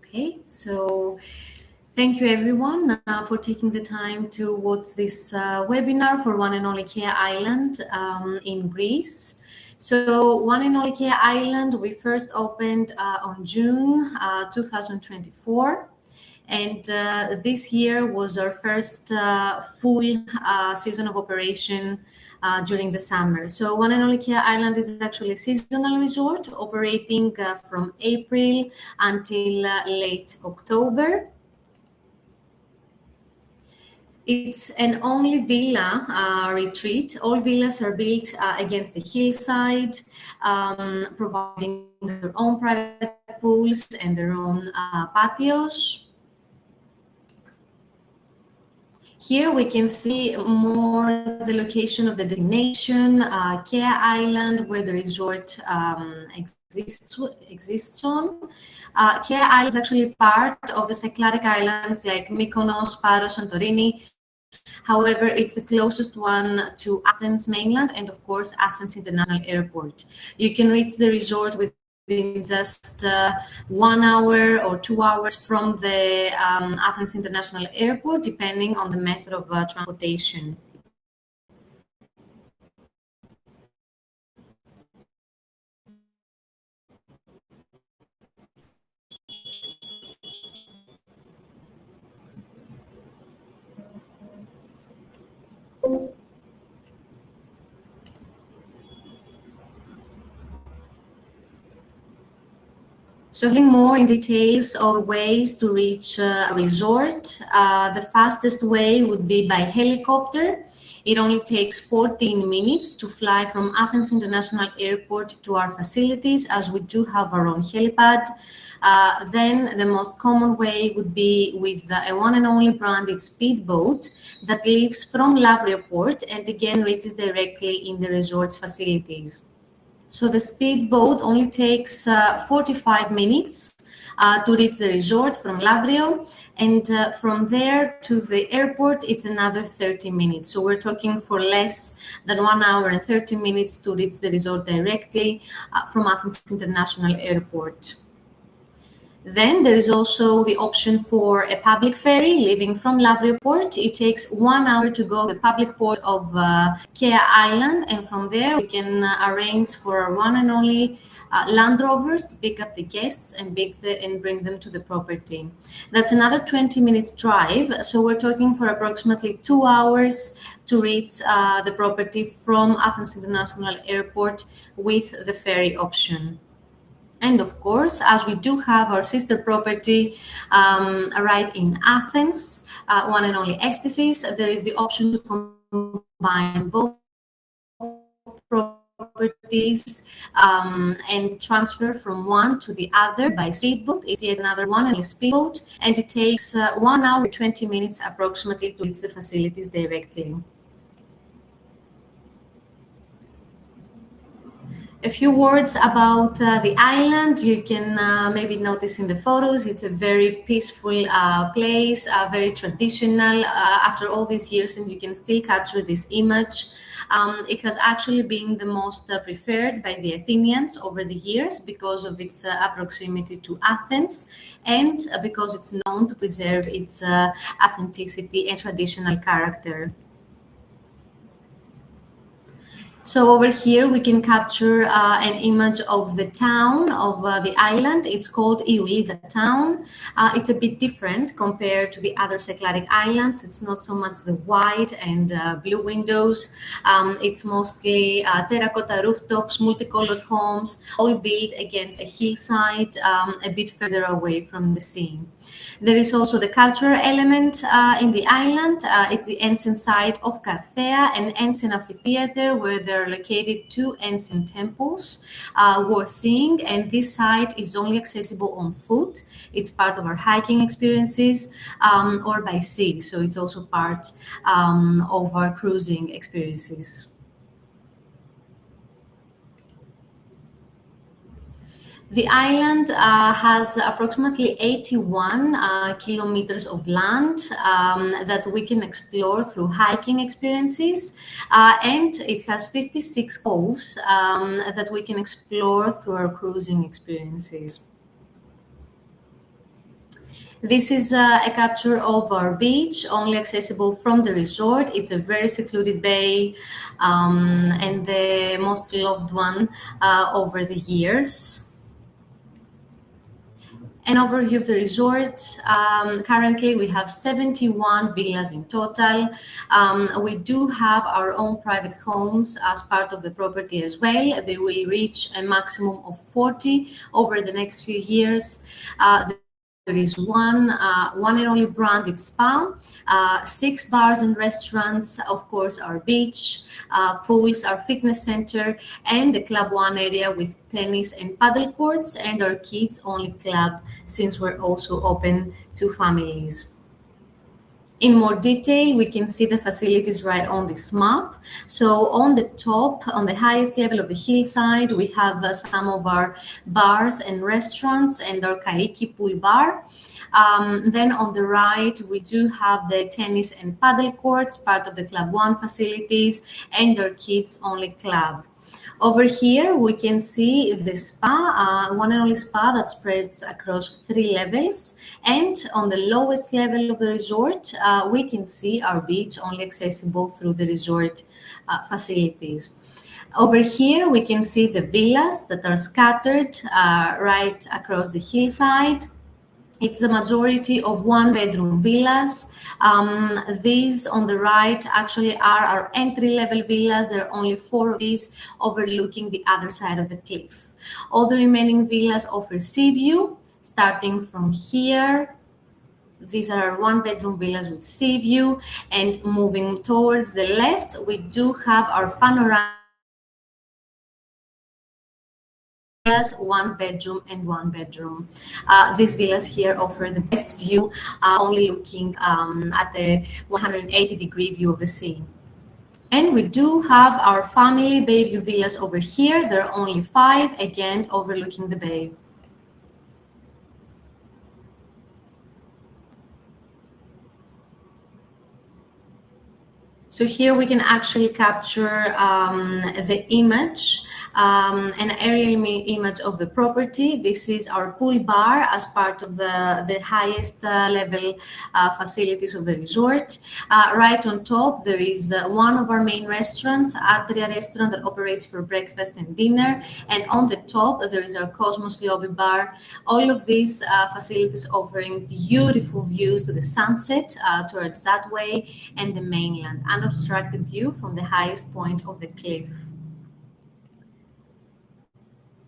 Okay, so thank you everyone for taking the time to watch this webinar for One&Only Kéa Island in Greece. So One&Only Kéa Island, we first opened on June 2024. And this year was our first full season of operation during the summer. So One&Only Kéa Island is actually a seasonal resort operating from April until late October. It's an only villa retreat. All villas are built against the hillside, providing their own private pools and their own patios. Here we can see more the location of the destination, Kéa Island, where the resort exists on. Kéa Island is actually part of the Cycladic Islands like Mykonos, Paros, Santorini. However, it's the closest one to Athens mainland and, of course, Athens International Airport. You can reach the resort within just 1 hour or 2 hours from the Athens International Airport, depending on the method of transportation. So hearing more in details of ways to reach a resort, the fastest way would be by helicopter. It only takes 14 minutes to fly from Athens International Airport to our facilities, as we do have our own helipad. Then the most common way would be with a One&Only branded speedboat that leaves from Lavrio Port and again reaches directly in the resort's facilities. So the speedboat only takes 45 minutes to reach the resort from Lavrio, and from there to the airport, it's another 30 minutes. So we're talking for less than 1 hour and 30 minutes to reach the resort directly from Athens International Airport. Then there is also the option for a public ferry leaving from Lavrio Port. It takes 1 hour to go to the public port of Kéa Island, and from there we can arrange for our One&Only Land Rovers to pick up the guests and bring them to the property. That's another 20 minutes drive, so we're talking for approximately 2 hours to reach the property from Athens International Airport with the ferry option. And of course, as we do have our sister property right in Athens, One&Only Ecstasies, there is the option to combine both properties and transfer from one to the other by speedboat. It's yet another One&Only speedboat, and it takes 1 hour and 20 minutes approximately to reach the facilities directly. A few words about the island. You can maybe notice in the photos, it's a very peaceful place, very traditional after all these years, and you can still capture this image. It has actually been the most preferred by the Athenians over the years because of its proximity to Athens and because it's known to preserve its authenticity and traditional character. So over here, we can capture an image of the town of the island. It's called Iulida town. It's a bit different compared to the other Cycladic islands. It's not so much the white and blue windows. It's mostly terracotta rooftops, multicolored homes, all built against a hillside a bit further away from the sea. There is also the cultural element in the island. It's the ancient site of Carthea, an ancient amphitheater where there are located 2 ancient temples worth seeing, and this site is only accessible on foot. It's part of our hiking experiences or by sea, so it's also part of our cruising experiences. The island has approximately 81 kilometers of land that we can explore through hiking experiences, and it has 56 coves that we can explore through our cruising experiences. This is a capture of our beach, only accessible from the resort. It's a very secluded bay and the most loved one over the years. An overview of the resort. Currently, we have 71 villas in total. We do have our own private homes as part of the property as well. They will reach a maximum of 40 over the next few years. There is one and only branded spa, 6 bars and restaurants, of course, our beach, pools, our fitness center, and the Club One area with tennis and paddle courts, and our kids-only club, since we're also open to families. In more detail, we can see the facilities right on this map. So on the top, on the highest level of the hillside, we have some of our bars and restaurants and our Kaiki pool bar. Then on the right, we do have the tennis and paddle courts, part of the Club One facilities, and our kids-only club. Over here, we can see the spa, one and only spa that spreads across 3 levels. And on the lowest level of the resort, we can see our beach, only accessible through the resort facilities. Over here, we can see the villas that are scattered right across the hillside. It's the majority of 1-bedroom villas. These on the right actually are our entry-level villas. There are only 4 of these overlooking the other side of the cliff. All the remaining villas offer sea view, starting from here. These are our 1-bedroom villas with sea view, and moving towards the left, we do have our panorama. 1 bedroom and 1 bedroom. These villas here offer the best view, only looking at the 180-degree view of the sea. And we do have our family Bayview villas over here. There are only 5, again, overlooking the bay. So here we can actually capture the image, an aerial image of the property. This is our pool bar as part of the highest level facilities of the resort. Right on top, there is one of our main restaurants, Atria restaurant, that operates for breakfast and dinner. And on the top, there is our Cosmos lobby bar. All of these facilities offering beautiful views to the sunset towards that way and the mainland. Unobstructed view from the highest point of the cliff.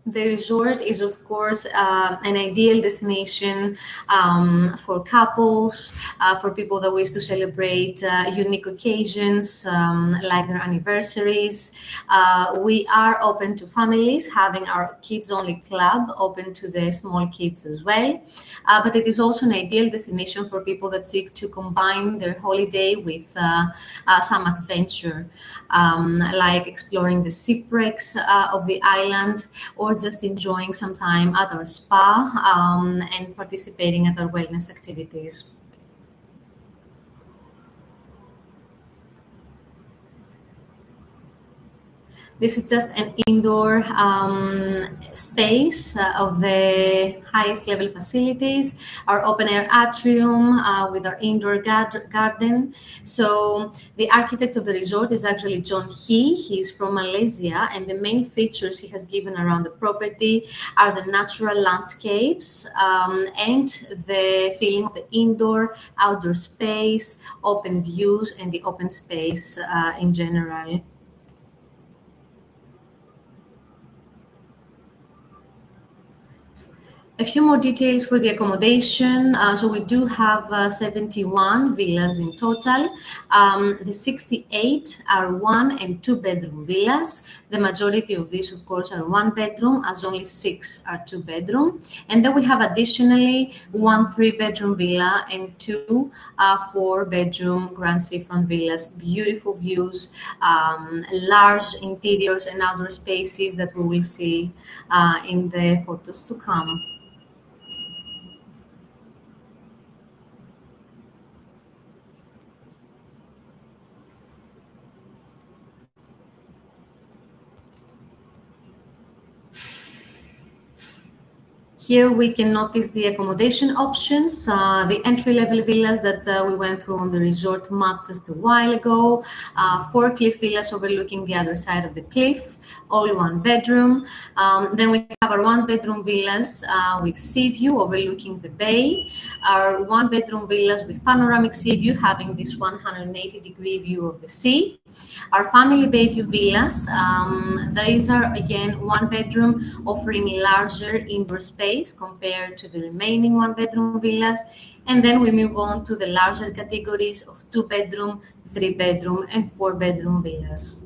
The resort is, of course, an ideal destination for couples, for people that wish to celebrate unique occasions like their anniversaries. We are open to families, having our kids-only club open to the small kids as well. But it is also an ideal destination for people that seek to combine their holiday with some adventure, like exploring the shipwrecks of the island, or just enjoying some time at our spa and participating at our wellness activities. This is just an indoor space of the highest level facilities, our open air atrium with our indoor garden. So the architect of the resort is actually John He. He's from Malaysia, and the main features he has given around the property are the natural landscapes and the feeling of the indoor-outdoor space, open views, and the open space in general. A few more details for the accommodation. So we do have 71 villas in total. The 68 are 1 and 2 bedroom villas. The majority of these, of course, are 1 bedroom, as only 6 are 2 bedroom. And then we have additionally 1 3-bedroom villa and 2 4 bedroom grand seafront villas. Beautiful views, large interiors and outdoor spaces that we will see in the photos to come. Here we can notice the accommodation options, the entry-level villas that we went through on the resort map just a while ago, 4 cliff villas overlooking the other side of the cliff, all 1 bedroom. Then we have our 1-bedroom villas with sea view overlooking the bay, our 1-bedroom villas with panoramic sea view having this 180-degree view of the sea. Our family bay view villas, these are again 1-bedroom offering larger indoor space compared to the remaining 1-bedroom villas. And then we move on to the larger categories of 2-bedroom, 3-bedroom and 4-bedroom villas.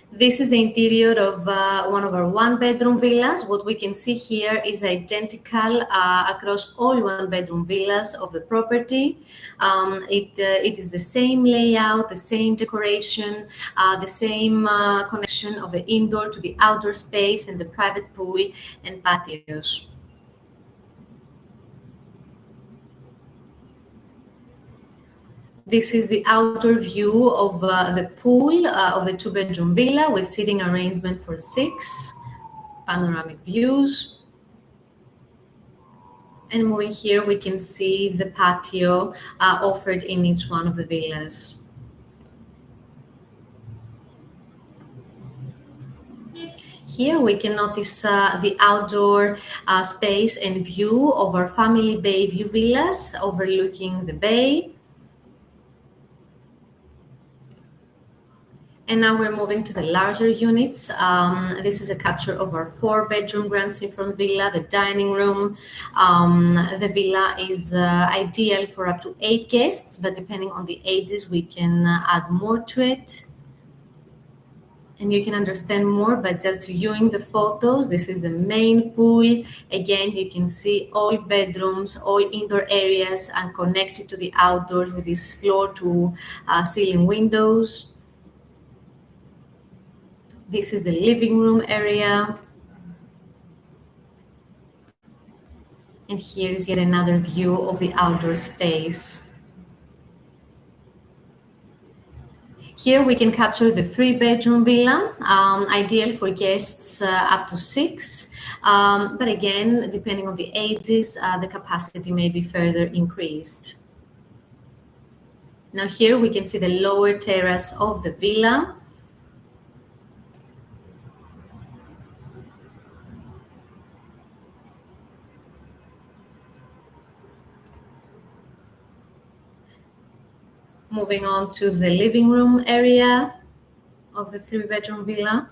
This is the interior of one of our 1-bedroom villas. What we can see here is identical across all 1-bedroom villas of the property. It is the same layout, the same decoration, the same connection of the indoor to the outdoor space and the private pool and patios. This is the outdoor view of the pool of the 2-bedroom villa with seating arrangement for 6 panoramic views. And moving here, we can see the patio offered in each one of the villas. Here we can notice the outdoor space and view of our family bay view villas overlooking the bay. And now we're moving to the larger units. This is a capture of our 4-bedroom grand seafront villa, the dining room. The villa is ideal for up to 8 guests, but depending on the ages, we can add more to it. And you can understand more by just viewing the photos. This is the main pool. Again, you can see all bedrooms, all indoor areas are connected to the outdoors with these floor to ceiling windows. This is the living room area. And here is yet another view of the outdoor space. Here we can capture the 3-bedroom villa, ideal for guests up to 6. But again, depending on the ages, the capacity may be further increased. Now here we can see the lower terrace of the villa. Moving on to the living room area of the 3-bedroom villa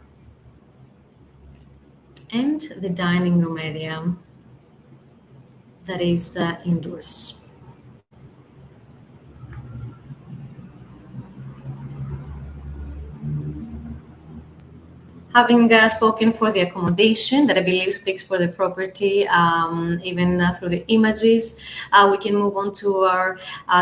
and the dining room area that is indoors. Having spoken for the accommodation that I believe speaks for the property, even through the images, we can move on to our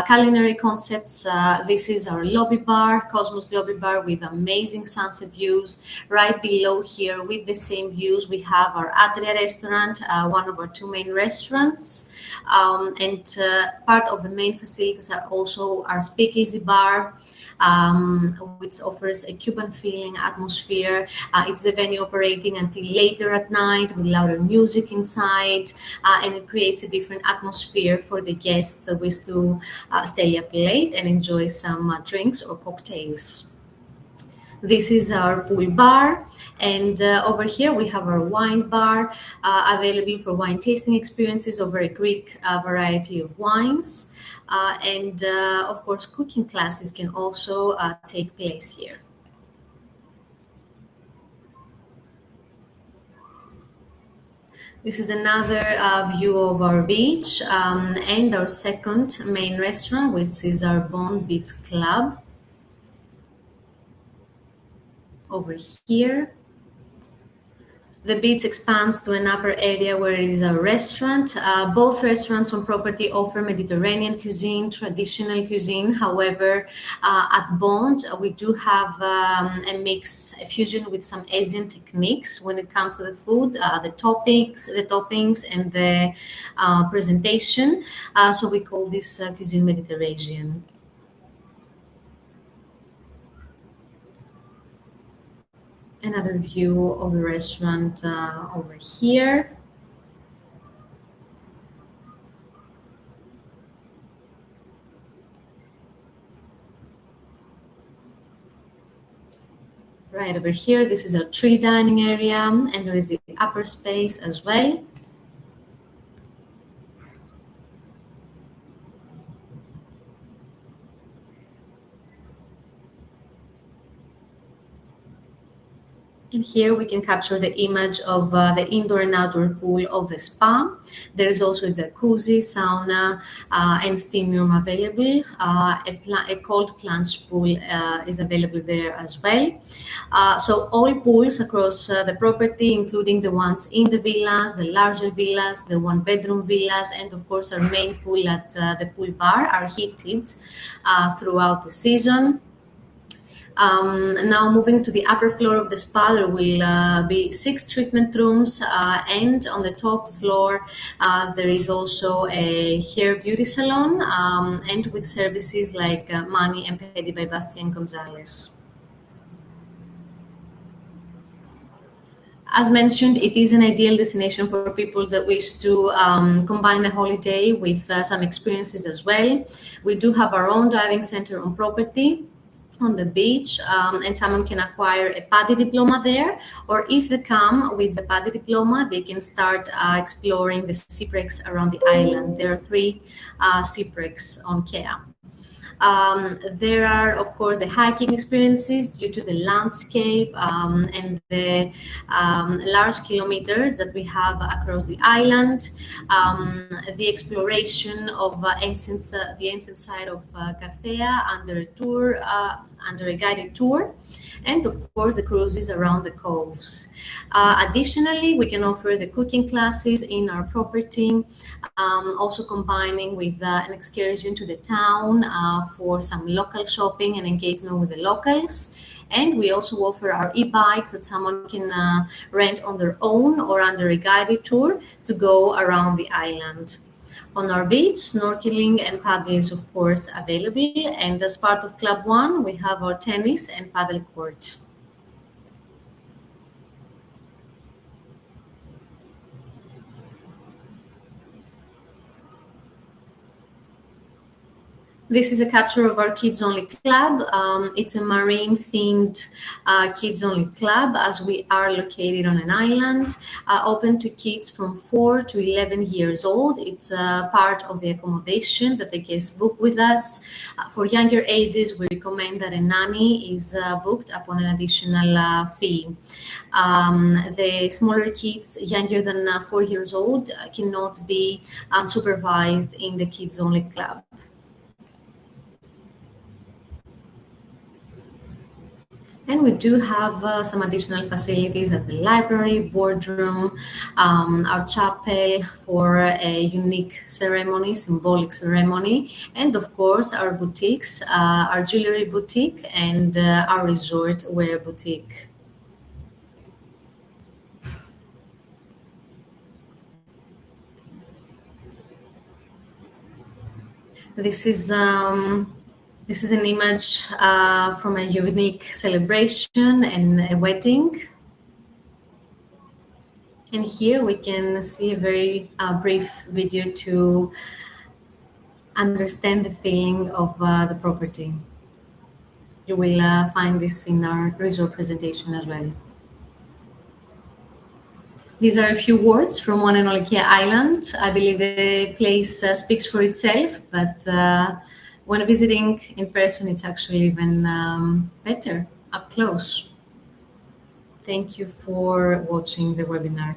culinary concepts. This is our lobby bar, Cosmos lobby bar with amazing sunset views. Right below here with the same views, we have our Atria restaurant, one of our 2 main restaurants. And part of the main facilities are also our speakeasy bar, which offers a Cuban feeling atmosphere. It's the venue operating until later at night with louder music inside, and it creates a different atmosphere for the guests that wish to stay up late and enjoy some drinks or cocktails. This is our pool bar, and over here we have our wine bar, available for wine tasting experiences over a Greek variety of wines. And of course, cooking classes can also take place here. This is another view of our beach and our second main restaurant, which is our Bond Beach Club. Over here, the beach expands to an upper area where it is a restaurant. Both restaurants on property offer Mediterranean cuisine, traditional cuisine. However, at Bond, we do have a mix, a fusion with some Asian techniques when it comes to the food, the toppings and the presentation. So we call this cuisine Mediterranean. Another view of the restaurant over here. Right over here, this is our tree dining area, and there is the upper space as well. And here we can capture the image of the indoor and outdoor pool of the spa. There is also a jacuzzi, sauna, and steam room available. A cold plunge pool is available there as well. So all pools across the property, including the ones in the villas, the larger villas, the one-bedroom villas, and of course our main pool at the pool bar, are heated throughout the season. Now moving to the upper floor of the spa, there will be 6 treatment rooms, and on the top floor there is also a hair beauty salon, and with services like Mani and Pedi by Bastian Gonzalez. As mentioned, it is an ideal destination for people that wish to combine the holiday with some experiences as well. We do have our own diving center on property, on the beach, and someone can acquire a PADI diploma there, or if they come with the PADI diploma, they can start exploring the shipwrecks around the island. There are 3 shipwrecks on Kéa. There are, of course, the hiking experiences due to the landscape and the large kilometers that we have across the island. The exploration of the ancient site of Carthea under a guided tour, and of course the cruises around the coves. Additionally, we can offer the cooking classes in our property, also combining with an excursion to the town for some local shopping and engagement with the locals. And we also offer our e-bikes that someone can rent on their own or under a guided tour to go around the island. On our beach, snorkeling and paddling is of course available, and as part of Club One, we have our tennis and paddle court. This is a capture of our kids-only club. It's a marine-themed kids-only club, as we are located on an island, open to kids from 4 to 11 years old. It's part of the accommodation that the guests book with us. For younger ages, we recommend that a nanny is booked upon an additional fee. The smaller kids, younger than 4 years old, cannot be supervised in the kids-only club. And we do have some additional facilities as the library, boardroom, our chapel for a unique ceremony, symbolic ceremony, and of course our boutiques, our jewelry boutique and our resort wear boutique. This is an image from a unique celebration and a wedding. And here we can see a very brief video to understand the feeling of the property. You will find this in our resort presentation as well. These are a few words from One&Only Kéa Island. I believe the place speaks for itself, but when visiting in person, it's actually even better, up close. Thank you for watching the webinar.